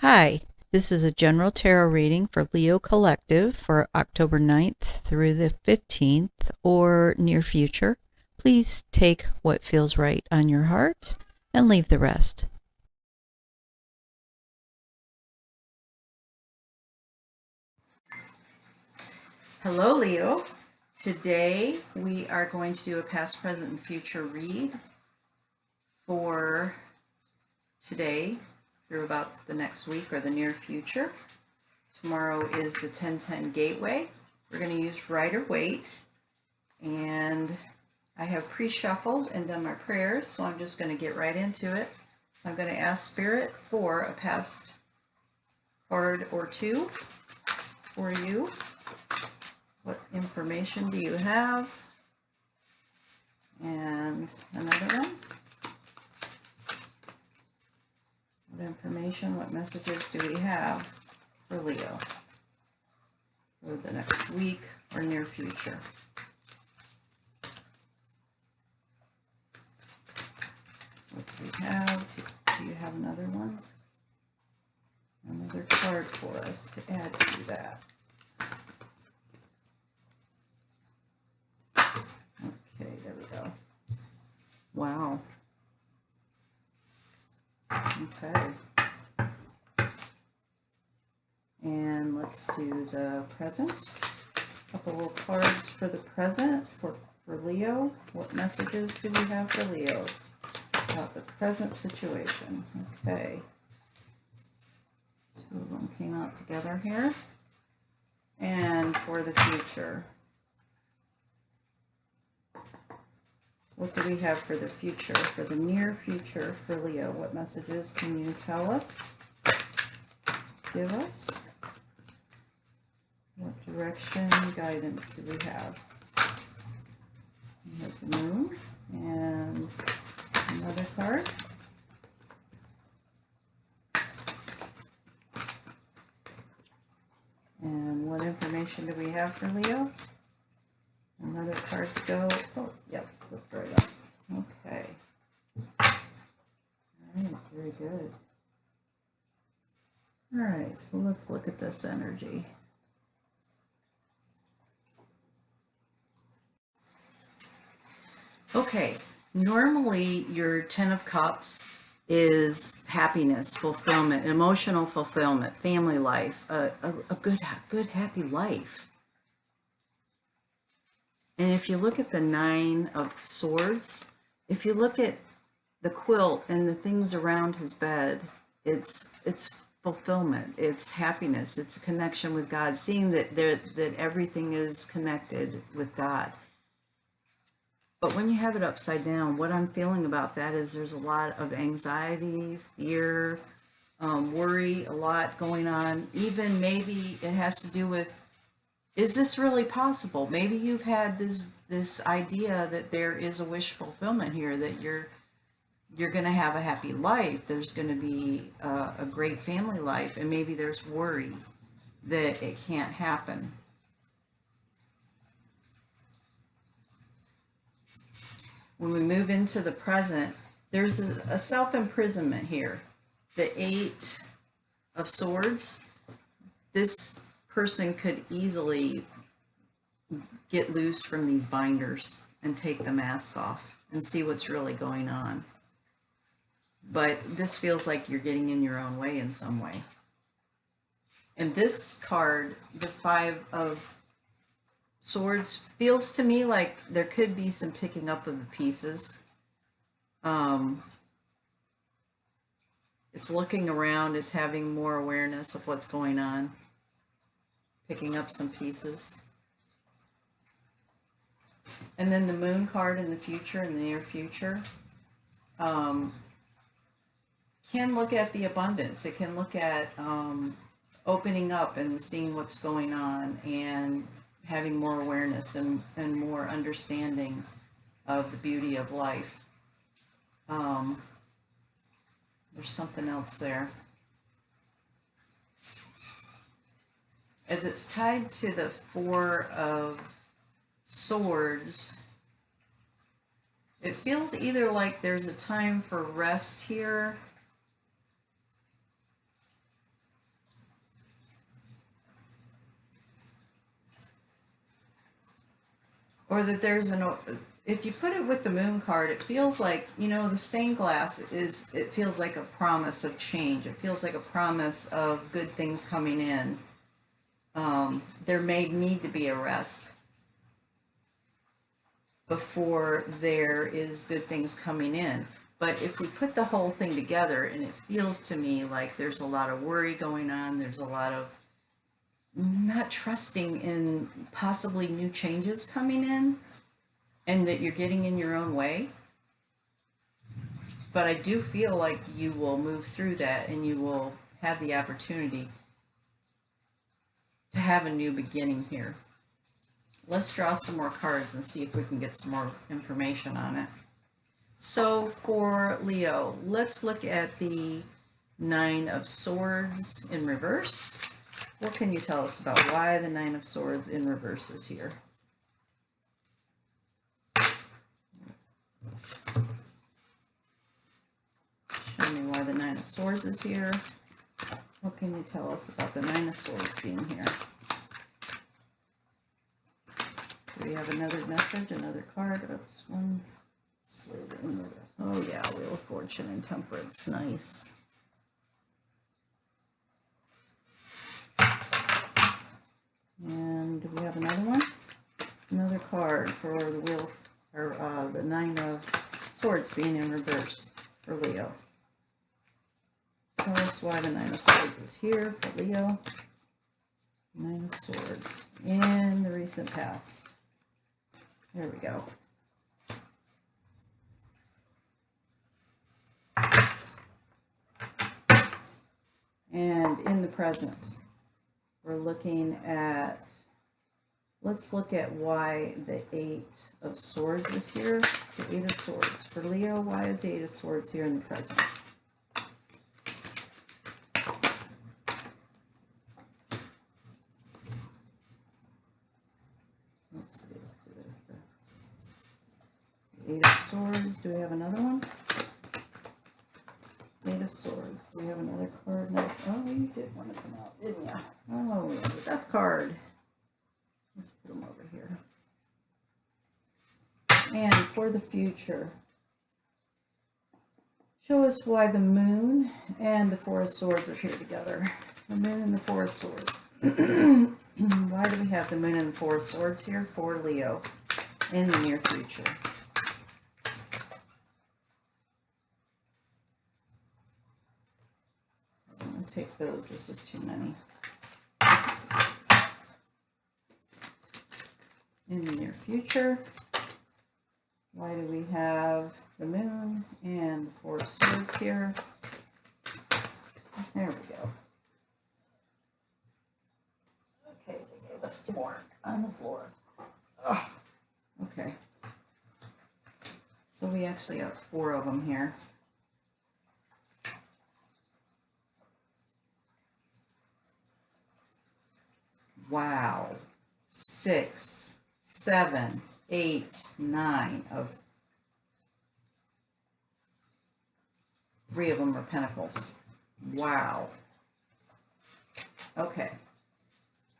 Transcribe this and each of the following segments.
Hi, this is a general tarot reading for Leo Collective for October 9th through the 15th or near future. Please take what feels right on your heart and leave the rest. Hello, Leo. Today we are going to do a past, present, and future read for today through about the next week or the near future. Tomorrow is the 1010 Gateway. We're going to use Rider-Waite, and I have pre-shuffled and done my prayers, so I'm just going to get right into it. So I'm going to ask Spirit for a past card or two for you. What information do you have? And another one. What information, what messages do we have for Leo for the next week or near future? What do we have? Do you have another one? Another card for us to add to that. Okay, there we go. Wow. Okay. And let's do the present. A couple of cards for the present for Leo. What messages do we have for Leo about the present situation? Okay. Two of them came out together here. And for the future. What do we have for the future, for the near future for Leo? What messages can you tell us? Give us? What direction, guidance do we have? We have the moon and another card. And what information do we have for Leo? Another card to go. Oh, yep, flipped right up. Okay. All right, very good. All right, so let's look at this energy. Okay, normally your 10 of Cups is happiness, fulfillment, emotional fulfillment, family life, a good, happy life. And if you look at the 9 of Swords, if you look at the quilt and the things around his bed, it's fulfillment, it's happiness, it's a connection with God, seeing that everything is connected with God. But when you have it upside down, what I'm feeling about that is there's a lot of anxiety, fear, worry, a lot going on. Even maybe it has to do with, is this really possible? Maybe you've had this idea that there is a wish fulfillment here, that you're going to have a happy life. There's going to be a great family life, and maybe there's worry that it can't happen. When we move into the present, there's a self-imprisonment here. The 8 of Swords, this person could easily get loose from these binders and take the mask off and see what's really going on. But this feels like you're getting in your own way in some way. And this card, the 5 of Swords, feels to me like there could be some picking up of the pieces. It's looking around, it's having more awareness of what's going on, picking up some pieces. And then the Moon card in the future, in the near future, can look at the abundance. It can look at opening up and seeing what's going on and having more awareness and more understanding of the beauty of life. There's something else there. As it's tied to the 4 of Swords, it feels either like there's a time for rest here, or that there's if you put it with the moon card, it feels like, you know, the stained glass it feels like a promise of change. It feels like a promise of good things coming in. There may need to be a rest before there is good things coming in. But if we put the whole thing together, and it feels to me like there's a lot of worry going on, there's a lot of not trusting in possibly new changes coming in, and that you're getting in your own way. But I do feel like you will move through that, and you will have the opportunity to have a new beginning here. Let's draw some more cards and see if we can get some more information on it. So for Leo, let's look at the Nine of Swords in reverse. What can you tell us about why the Nine of Swords in reverse is here? Show me why the Nine of Swords is here. What can you tell us about the Nine of Swords being here? Do we have another message, another card? Oops, one. Oh yeah, Wheel of Fortune and Temperance, nice. And do we have another one? Another card for the Wheel, or the Nine of Swords being in reverse for Leo. Tell us why the Nine of Swords is here for Leo. Nine of Swords in the recent past. There we go. And in the present, we're looking at, let's look at why the Eight of Swords is here. The Eight of Swords. For Leo, why is the Eight of Swords here in the present? Let's see. The Eight of Swords. Do we have another one? Eight of Swords. Do we have another card? No. Oh, you did want to come out, didn't you? Oh, we have the Death card. Let's put them over here. And for the future, show us why the Moon and the Four of Swords are here together. The Moon and the Four of Swords. Why do we have the Moon and the Four of Swords here for Leo in the near future? Take those. This is too many. In the near future, why do we have the Moon and the Four of Swords here? There we go. Okay, they gave us more on the floor. Ugh. Okay. So we actually have 4 of them here. Wow. 6, 7, 8, 9 of 3 of them are Pentacles. Wow. Okay.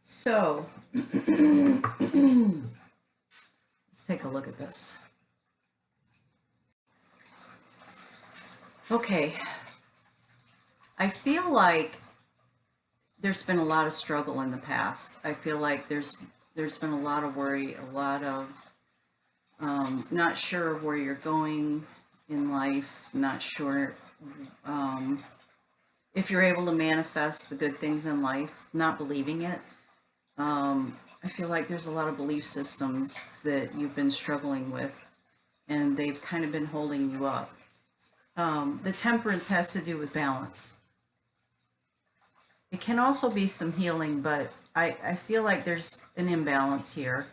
So let's take a look at this. Okay. I feel like there's been a lot of struggle in the past. I feel like there's been a lot of worry, a lot of not sure where you're going in life, not sure if you're able to manifest the good things in life, not believing it. I feel like there's a lot of belief systems that you've been struggling with, and they've kind of been holding you up. The Temperance has to do with balance. It can also be some healing, but I feel like there's an imbalance here.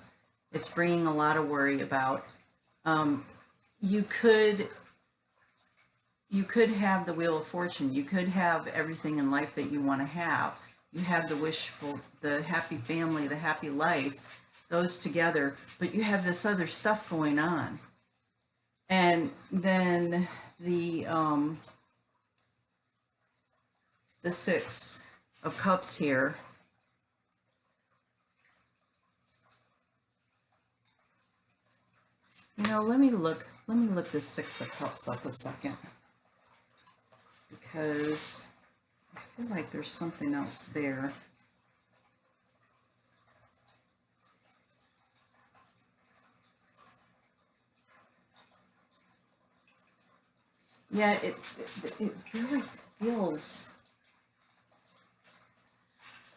It's bringing a lot of worry about. You could have the Wheel of Fortune. You could have everything in life that you want to have. You have the wishful, the happy family, the happy life, those together, but you have this other stuff going on. And then the 6 of Cups here. You know, let me look this Six of Cups up a second, because I feel like there's something else there. Yeah, it really feels,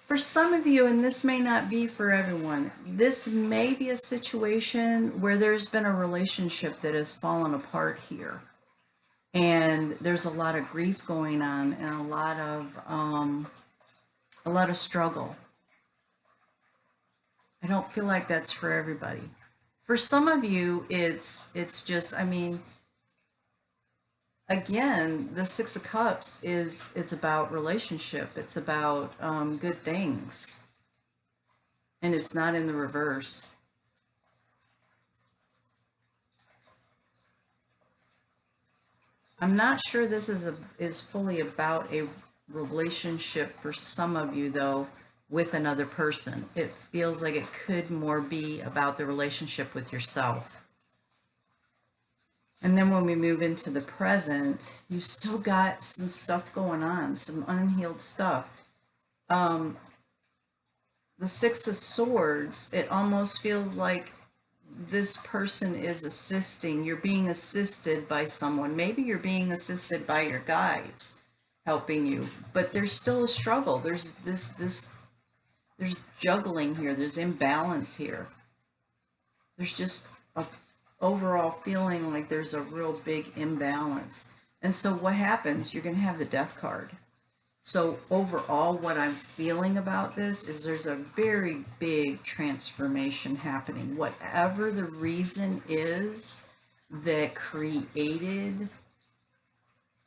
for some of you, and this may not be for everyone, this may be a situation where there's been a relationship that has fallen apart here. And there's a lot of grief going on and a lot of struggle. I don't feel like that's for everybody. For some of you, it's just, I mean, again, the Six of Cups it's about relationship. It's about good things. And it's not in the reverse. I'm not sure this is fully about a relationship for some of you, though, with another person. It feels like it could more be about the relationship with yourself. And then when we move into the present, you still got some stuff going on, some unhealed stuff. The Six of Swords, it almost feels like this person is assisting. You're being assisted by someone. Maybe you're being assisted by your guides helping you, but there's still a struggle. There's there's juggling here. There's imbalance here. There's just a overall feeling like there's a real big imbalance. And so what happens? You're going to have the Death card. So overall, what I'm feeling about this is there's a very big transformation happening. Whatever the reason is that created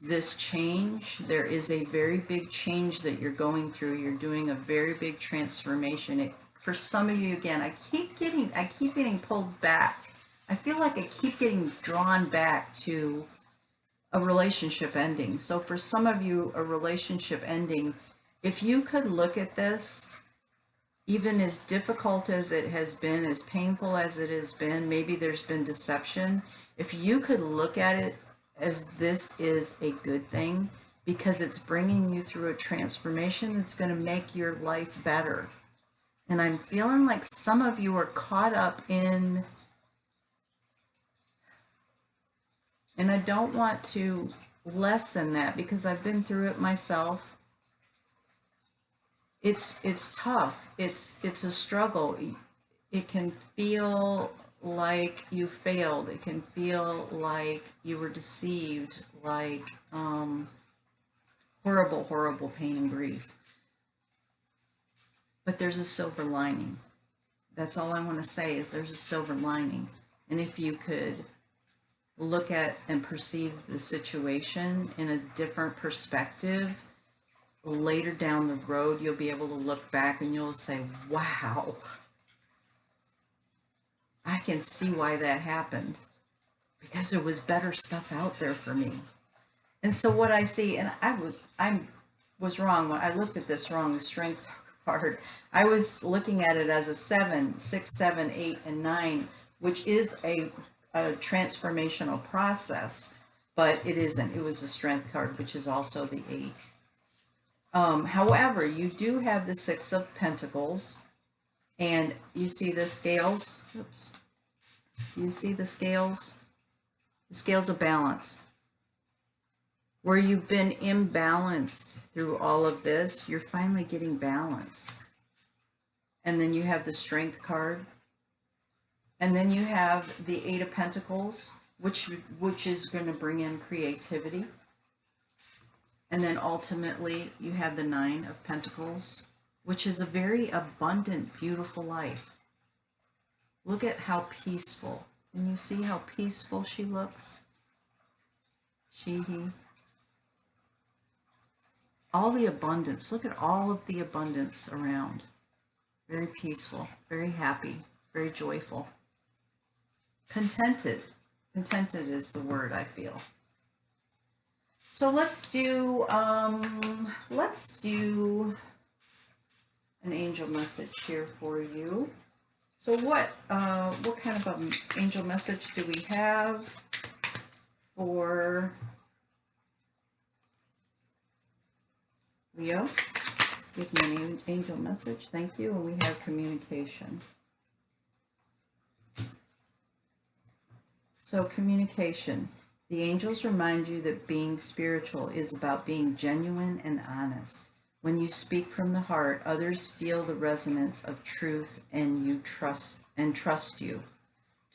this change, there is a very big change that you're going through. You're doing a very big transformation. For some of you, again, I keep getting pulled back. I feel like I keep getting drawn back to a relationship ending. So for some of you, a relationship ending, if you could look at this, even as difficult as it has been, as painful as it has been, maybe there's been deception, if you could look at it as this is a good thing, because it's bringing you through a transformation that's going to make your life better. And I'm feeling like some of you are caught up in, and I don't want to lessen that because I've been through it myself. It's tough. It's a struggle. It can feel like you failed. It can feel like you were deceived, like horrible, horrible pain and grief. But there's a silver lining. That's all I want to say is there's a silver lining. And if you could look at and perceive the situation in a different perspective, later down the road, you'll be able to look back and you'll say, wow, I can see why that happened, because there was better stuff out there for me. And so what I see, and I was wrong when I looked at this wrong, the Strength card. I was looking at it as a 7, 6, 7, 8, and 9, which is a transformational process, but it isn't. It was a Strength card, which is also the 8. However, you do have the 6 of Pentacles, and you see the scales. Oops. You see the scales? The scales of balance. Where you've been imbalanced through all of this, you're finally getting balance. And then you have the Strength card. And then you have the 8 of Pentacles, which is going to bring in creativity. And then ultimately you have the 9 of Pentacles, which is a very abundant, beautiful life. Look at how peaceful. Can you see how peaceful she looks? He. All the abundance. Look at all of the abundance around. Very peaceful, very happy, very joyful. Contented. Contented is the word I feel. So let's do an angel message here for you. So what kind of an angel message do we have for Leo? Give me an angel message. Thank you. And we have communication. So communication. The angels remind you that being spiritual is about being genuine and honest. When you speak from the heart, others feel the resonance of truth and trust you.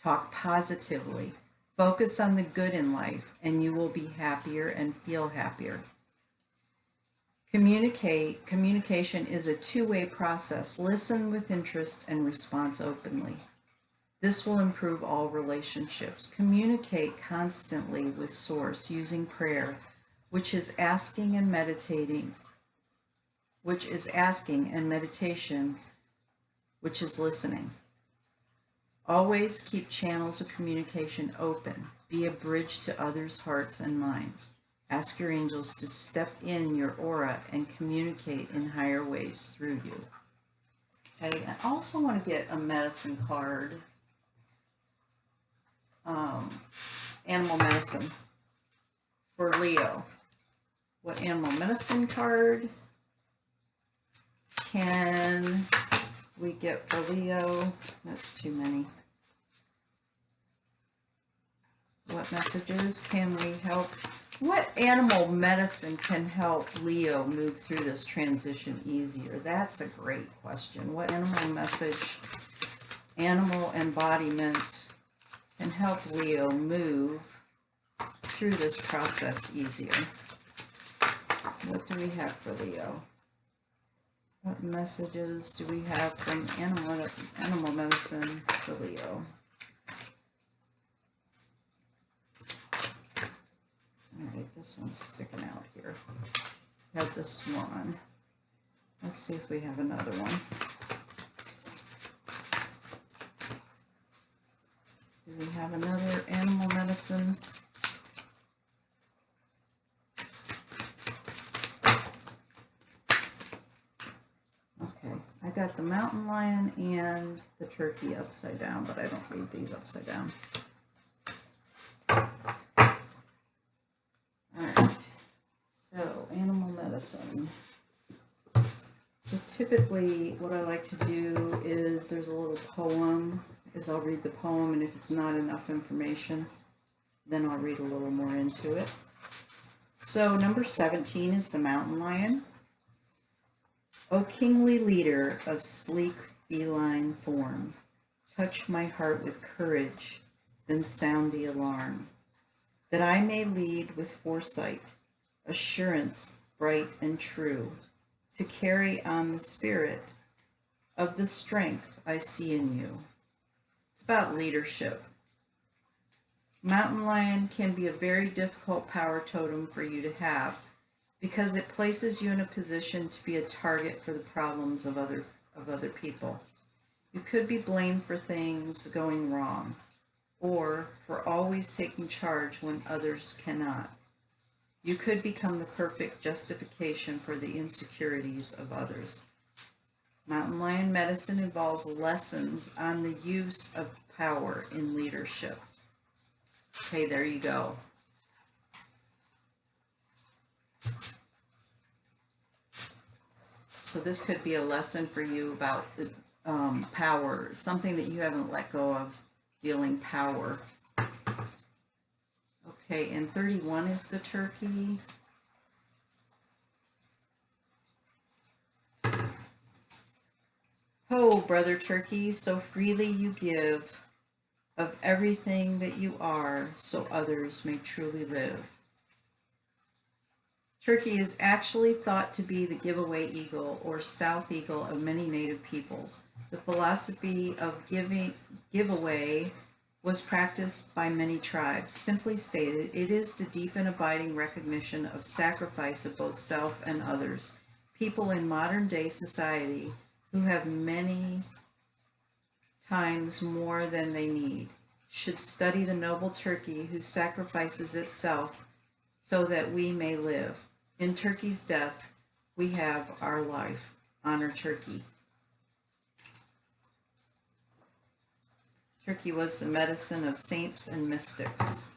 Talk positively. Focus on the good in life and you will be happier and feel happier. Communication is a two-way process. Listen with interest and response openly. This will improve all relationships. Communicate constantly with Source using prayer, which is asking and meditation, which is listening. Always keep channels of communication open. Be a bridge to others' hearts and minds. Ask your angels to step in your aura and communicate in higher ways through you. Okay, I also want to get a medicine card. Animal medicine for Leo. What animal medicine card can we get for Leo? That's too many. What messages can we help? What animal medicine can help Leo move through this transition easier? That's a great question. What animal message, animal embodiment can help Leo move through this process easier? What do we have for Leo? What messages do we have from animal medicine for Leo? All right, this one's sticking out here. We have the swan. Let's see if we have another one. Do we have another animal medicine? Okay, I got the mountain lion and the turkey upside down, but I don't read these upside down. Alright, so animal medicine. So typically what I like to do is there's a little poem. I'll read the poem, and if it's not enough information, then I'll read a little more into it. So number 17 is the mountain lion. O kingly leader of sleek feline form, touch my heart with courage, then sound the alarm, that I may lead with foresight, assurance bright and true, to carry on the spirit of the strength I see in you. It's about leadership. Mountain lion can be a very difficult power totem for you to have because it places you in a position to be a target for the problems of other people. You could be blamed for things going wrong or for always taking charge when others cannot. You could become the perfect justification for the insecurities of others. Mountain lion medicine involves lessons on the use of power in leadership. Okay, there you go. So this could be a lesson for you about the power, something that you haven't let go of, dealing power. Okay, and 31 is the turkey. Ho, brother turkey, so freely you give of everything that you are, so others may truly live. Turkey is actually thought to be the giveaway eagle or south eagle of many native peoples. The philosophy of giveaway was practiced by many tribes. Simply stated, it is the deep and abiding recognition of sacrifice of both self and others. People in modern day society who have many times more than they need should study the noble turkey who sacrifices itself so that we may live. In turkey's death, we have our life. Honor turkey. Turkey was the medicine of saints and mystics.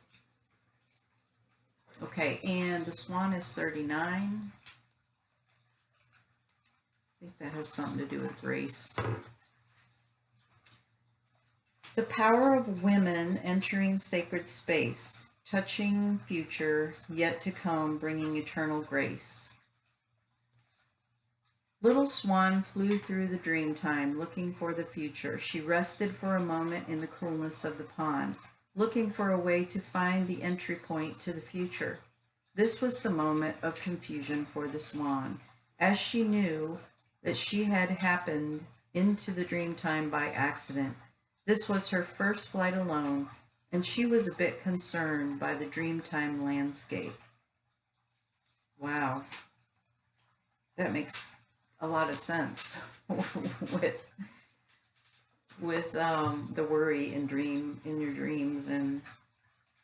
Okay, and the swan is 39. I think that has something to do with grace. The power of women entering sacred space, touching future, yet to come, bringing eternal grace. Little swan flew through the dream time, looking for the future. She rested for a moment in the coolness of the pond, looking for a way to find the entry point to the future. This was the moment of confusion for the swan, as she knew that she had happened into the dream time by accident. This was her first flight alone, and she was a bit concerned by the dreamtime landscape. Wow, that makes a lot of sense with the worry in your dreams and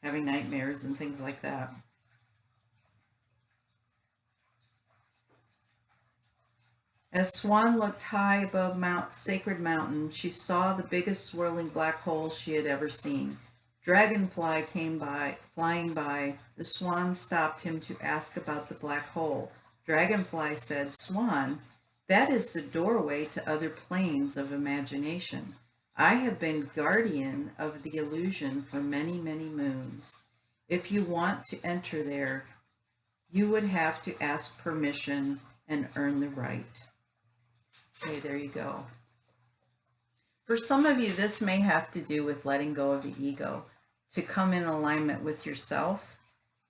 having nightmares and things like that. As Swan looked high above Sacred Mountain, she saw the biggest swirling black hole she had ever seen. Dragonfly came by, flying by. The swan stopped him to ask about the black hole. Dragonfly said, "Swan, that is the doorway to other planes of imagination. I have been guardian of the illusion for many, many moons. If you want to enter there, you would have to ask permission and earn the right." Okay, there you go. For some of you, this may have to do with letting go of the ego to come in alignment with yourself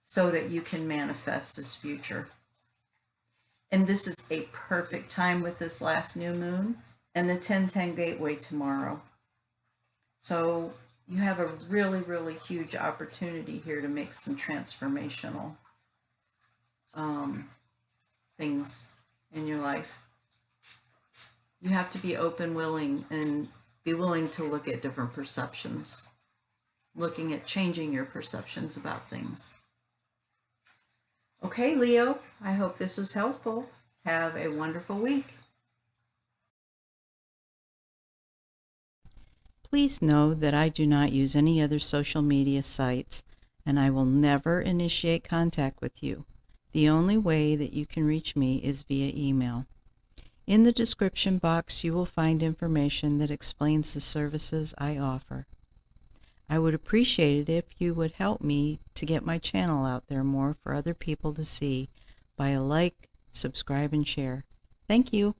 so that you can manifest this future. And this is a perfect time with this last new moon and the 1010 gateway tomorrow. So you have a really, really huge opportunity here to make some transformational things in your life. You have to be open, willing, and be willing to look at different perceptions, looking at changing your perceptions about things. Okay, Leo, I hope this was helpful. Have a wonderful week. Please know that I do not use any other social media sites, and I will never initiate contact with you. The only way that you can reach me is via email. In the description box, you will find information that explains the services I offer. I would appreciate it if you would help me to get my channel out there more for other people to see by a like, subscribe, and share. Thank you.